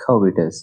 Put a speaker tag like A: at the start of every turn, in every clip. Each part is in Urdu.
A: covetous।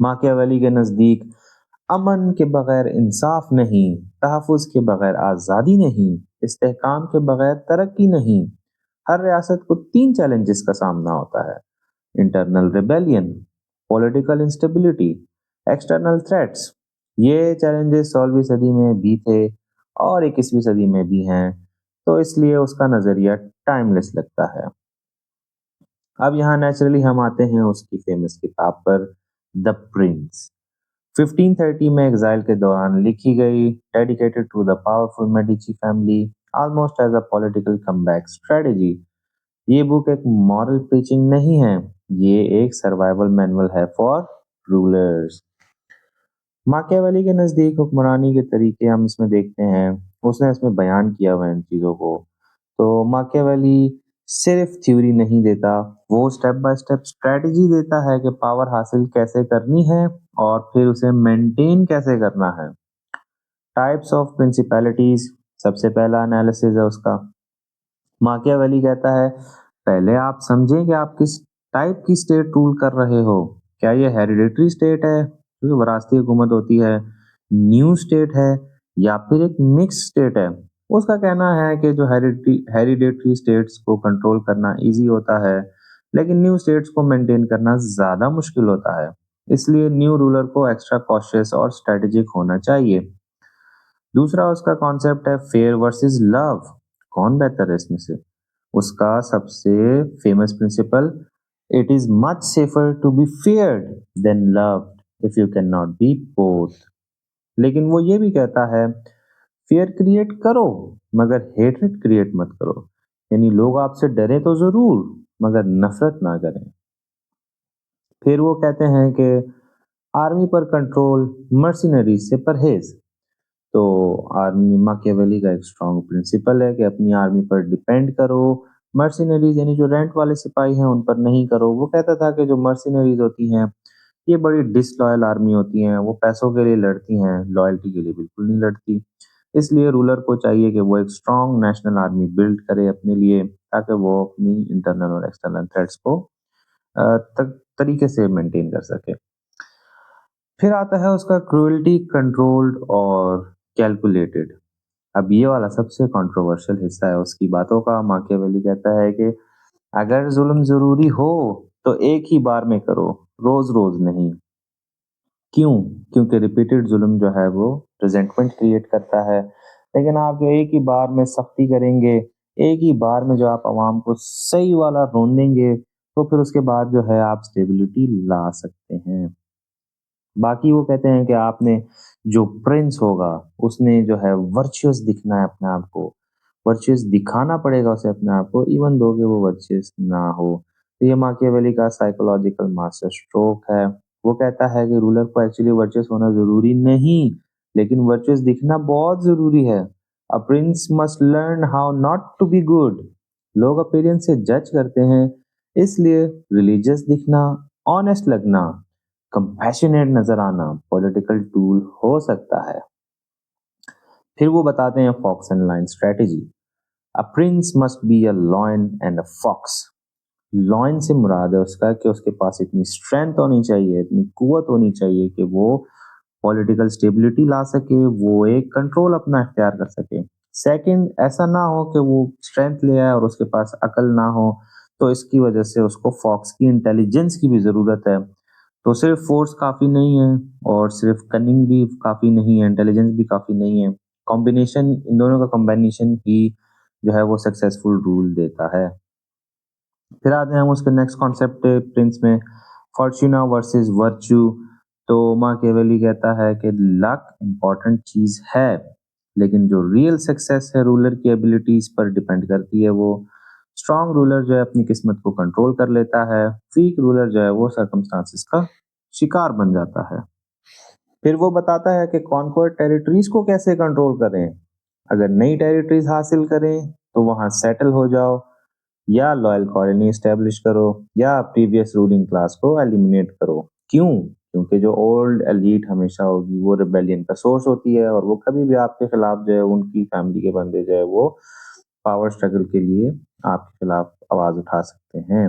A: ماکیاویلی کے نزدیک امن کے بغیر انصاف نہیں، تحفظ کے بغیر آزادی نہیں، استحکام کے بغیر ترقی نہیں۔ ہر ریاست کو تین چیلنجز کا سامنا ہوتا ہے: internal rebellion, political instability, external threats. یہ چیلنجز 16ویں صدی میں بھی تھے اور 21ویں صدی میں بھی ہیں، تو اس لیے اس کا نظریہ ٹائم لیس لگتا ہے۔ اب یہاں نیچرلی ہم آتے ہیں اس کی فیمس کتاب پر، دا پرنس، 1530 میں ایگزائل کے دوران لکھی گئی، dedicated to the powerful Medici family, almost as a political comeback بیک اسٹریٹجی۔ یہ بک ایک مورل پریچنگ نہیں ہے، یہ ایک سروائیول مینول ہے فار رولرز۔ ماکیاویلی کے نزدیک حکمرانی کے طریقے ہم اس میں دیکھتے ہیں، اس نے اس میں بیان کیا ہوا ہے ان چیزوں کو۔ تو ماکیاویلی صرف تھیوری نہیں دیتا، وہ سٹیپ بائی سٹیپ اسٹریٹجی دیتا ہے کہ پاور حاصل کیسے کرنی ہے اور پھر اسے مینٹین کیسے کرنا ہے۔ ٹائپس آف پرنسپیلٹیز، سب سے پہلا انالیسز ہے اس کا۔ ماکیاویلی کہتا ہے پہلے آپ سمجھیں کہ آپ کس ٹائپ کی اسٹیٹ رول کر رہے ہو۔ کیا یہ ہیریڈیٹری اسٹیٹ ہے جو وراثتی حکومت ہوتی ہے، نیو اسٹیٹ ہے، یا پھر ایک مکس اسٹیٹ ہے؟ اس کا کہنا ہے کہ جو ہیریڈیٹری اسٹیٹس کو کنٹرول کرنا ایزی ہوتا ہے، لیکن نیو اسٹیٹس کو مینٹین کرنا زیادہ مشکل ہوتا ہے۔ اس لیے نیو رولر کو ایکسٹرا کوشس اور اسٹریٹجک ہونا چاہیے۔ دوسرا اس کا کانسیپٹ ہے فیئر ورسز لو، کون بہتر ہے اس میں سے؟ اس کا سب سے famous principle, it is much safer to be feared than loved if you can not be both. لیکن وہ یہ بھی کہتا ہے فیئر کریٹ کرو مگر ہیٹریٹ کریٹ مت کرو، یعنی لوگ آپ سے ڈرے تو ضرور مگر نفرت نہ کریں۔ پھر وہ کہتے ہیں کہ آرمی پر کنٹرول، مرسینریز سے پرہیز۔ تو آرمی ماکیاویلی کا ایک اسٹرانگ پرنسپل ہے کہ اپنی آرمی پر ڈیپینڈ کرو، مرسینریز یعنی جو رینٹ والے سپاہی ہیں ان پر نہیں کرو۔ وہ کہتا تھا کہ جو مرسینریز ہوتی ہیں یہ بڑی ڈس لائل آرمی ہوتی ہیں، وہ پیسوں کے لیے لڑتی ہیں، لائلٹی کے لیے بالکل نہیں لڑتی۔ اس لیے رولر کو چاہیے کہ وہ ایک اسٹرانگ نیشنل آرمی بلڈ کرے اپنے لیے، تاکہ وہ اپنی انٹرنل اور ایکسٹرنل تھریٹس کو طریقے سے مینٹین کر سکے۔ پھر آتا ہے اس کا کروئلٹی کنٹرولڈ اور کیلکولیٹڈ۔ اب یہ والا سب سے کنٹروورشل حصہ ہے اس کی باتوں کا۔ ماکیاویلی کہتا ہے کہ اگر ظلم ضروری ہو تو ایک ہی بار میں کرو، روز روز نہیں۔ کیوں؟ کیونکہ ریپیٹڈ ظلم جو ہے وہ ریزنٹمنٹ کریٹ کرتا ہے، لیکن آپ جو ایک ہی بار میں سختی کریں گے، ایک ہی بار میں جو آپ عوام کو صحیح والا رون دیں گے، تو پھر اس کے بعد جو ہے آپ اسٹیبلٹی لا سکتے ہیں۔ باقی وہ کہتے ہیں کہ آپ نے جو پرنس ہوگا اس نے جو ہے ورچوئس دکھنا ہے، اپنے آپ کو ورچوئس دکھانا پڑے گا اسے اپنے آپ کو، ایون دو کہ وہ ورچوئس نہ ہو۔ تو یہ ماکیاویلی کا سائیکولوجیکل ماسٹر اسٹروک ہے۔ وہ کہتا ہے کہ رولر کو ایکچولی ورچوئس ہونا ضروری نہیں، لیکن ورچوئس دکھنا بہت ضروری ہے۔ A prince must learn how not to be good۔ لوگ اپیرنس سے جج کرتے ہیں، اس لیے ریلیجیس دکھنا، آنےسٹ لگنا، کمپیشنیٹ نظر آنا پولیٹیکل ٹول ہو سکتا ہے۔ پھر وہ بتاتے ہیں Fox and line strategy. A prince must be a lion and a fox۔ Line سے مراد ہے اس کا کہ اس کے پاس اتنی اسٹرینتھ ہونی چاہیے، اتنی قوت ہونی چاہیے کہ وہ پولیٹیکل اسٹیبلٹی لا سکے، وہ ایک کنٹرول اپنا اختیار کر سکے۔ سیکنڈ، ایسا نہ ہو کہ وہ اسٹرینتھ لے آئے اور اس کے پاس عقل نہ ہو، تو اس کی وجہ سے اس کو فاکس کی انٹیلیجنس کی بھی ضرورت ہے۔ تو صرف فورس کافی نہیں ہے اور صرف کننگ بھی کافی نہیں ہے، انٹیلیجنس بھی کافی نہیں ہے، کمبینیشن، ان دونوں کا کمبینیشن ہی جو ہے وہ سکسیسفل رول دیتا ہے۔ پھر آتے ہیں ہم اس کے نیکسٹ کانسیپٹ پرنس میں، فارچونا ورسز ورچو۔ تو ماکیاویلی کہتا ہے کہ لک امپورٹنٹ چیز ہے، لیکن جو ریئل سکسیس ہے رولر کی ایبلٹیز پر ڈیپینڈ کرتی ہے۔ وہ اسٹرانگ رولر جو ہے اپنی قسمت کو کنٹرول کر لیتا ہے، ویک رولر جو ہے وہ سرکمسٹانسز کا شکار بن جاتا ہے۔ پھر وہ بتاتا ہے کہ کانکورڈ ٹیریٹریز کو کیسے کنٹرول کریں۔ اگر نئی ٹیریٹریز حاصل کریں تو وہاں سیٹل ہو جاؤ، یا لائل کالونی اسٹیبلش کرو، یا پریویس رولنگ کلاس کو ایلیمینیٹ کرو۔ کیوں؟ کیونکہ جو اولڈ ایلیٹ ہمیشہ ہوگی وہ ریبیلین کا سورس ہوتی ہے، اور وہ کبھی بھی آپ کے خلاف جو ہے ان کی فیملی کے بندے جو ہے وہ پاور اسٹرگل کے لیے آپ کے خلاف آواز اٹھا سکتے ہیں،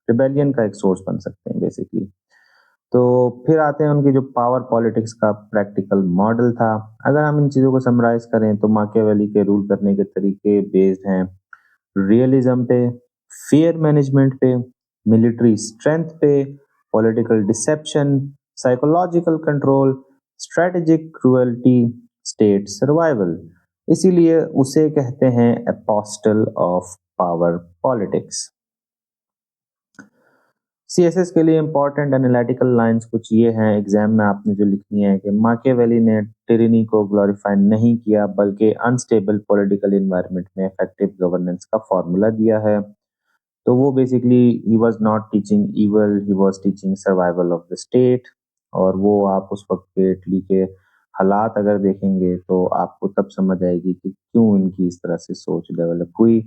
A: ریبیلین کا ایک سورس بن سکتے ہیں بیسیکلی۔ تو پھر آتے ہیں ان کی جو پاور پالیٹکس کا پریکٹیکل ماڈل تھا. اگر ہم ان چیزوں کو سمرائز کریں تو ماکیاویلی کے رول کرنے کے طریقے بیسڈ ہیں ریئلزم پہ، فیئر مینجمنٹ پہ، ملٹری اسٹرینتھ پہ، political deception, psychological control, strategic cruelty, state survival. اسی لیے اسے کہتے ہیں apostle of power politics. C S S کے لیے امپورٹنٹ انالیٹیکل لائنز کچھ یہ ہیں ایگزام میں آپ نے جو لکھنی ہے کہ ماکیاویلی نے ٹیرینی کو گلوریفائی نہیں کیا بلکہ انسٹیبل پولیٹیکل انوائرمنٹ میں افیکٹو گورننس کا فارمولا دیا ہے. تو وہ basically he was not teaching evil, he was teaching survival of the state. اور وہ آپ اس وقت کے اٹلی کے حالات اگر دیکھیں گے تو آپ کو تب سمجھ آئے گی کہ کیوں ان کی اس طرح سے سوچ ڈیولپ ہوئی.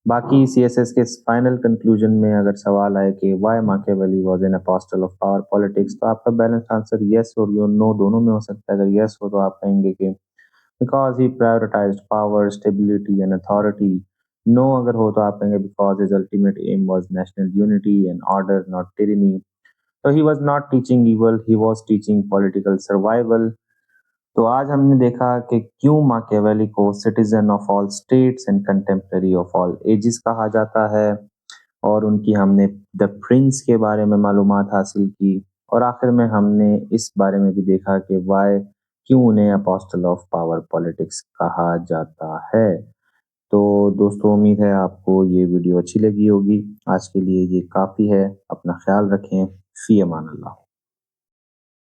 A: باقی سی ایس ایس کے فائنل کنکلوژن میں اگر سوال آئے کہ why Machiavelli was an apostle of power politics, تو آپ کا بیلنس آنسر یس اور نو دونوں میں ہو سکتا ہے. اگر یس ہو تو آپ کہیں گے کہ because he prioritized power, stability and authority. No اگر ہو تو آپ کہیں گے because his ultimate aim was national unity and order, not tyranny. So he was not teaching evil, he was teaching political survival. تو آج ہم نے دیکھا کہ کیوں ماکیاویلی کو citizen of all states and contemporary of all ages کہا جاتا ہے، اور ان کی ہم نے دا پرنس کے بارے میں معلومات حاصل کی، اور آخر میں ہم نے اس بارے میں بھی دیکھا کہ وائی کیوں انہیں اپوسٹل آف پاور پالیٹکس کہا جاتا ہے. تو دوستو امید ہے آپ کو یہ ویڈیو اچھی لگی ہوگی. آج کے لیے یہ کافی ہے. اپنا خیال رکھیں. فی امان اللہ.